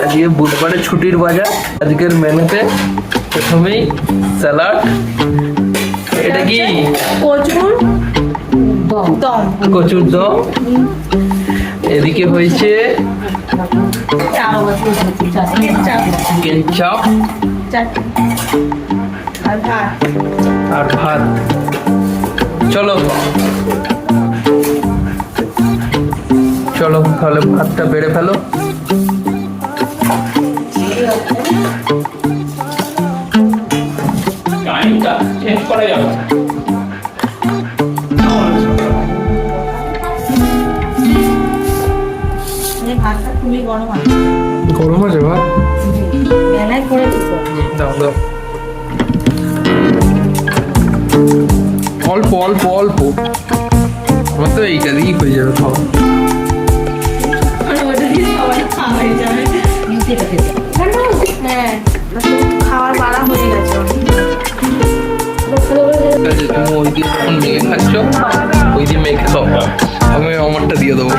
আজকে বুধবারে ছুটির বাজার। আজকের মেনুতে প্রথমেই স্যালাড, এটা কি কচুর দম, এদিকে হয়েছে কেচাপ আর ভাত। চলো চলো তাহলে ভাতটা বেড়ে ফেলো। চেঞ্জ করা যাবে না। গরম আছে ভাত, দাও দাও, অল্প অল্প অল্প, আমার তো এইটা দিয়েই হয়ে যাবে খাওয়া। খাওয়ার বাড়া হয়ে গেছে। তুমি ওই দিয়ে যখন মেখে খাচ্ছ ওই দিয়ে মেখে খাও, আমি আমারটা দিয়ে দেবো।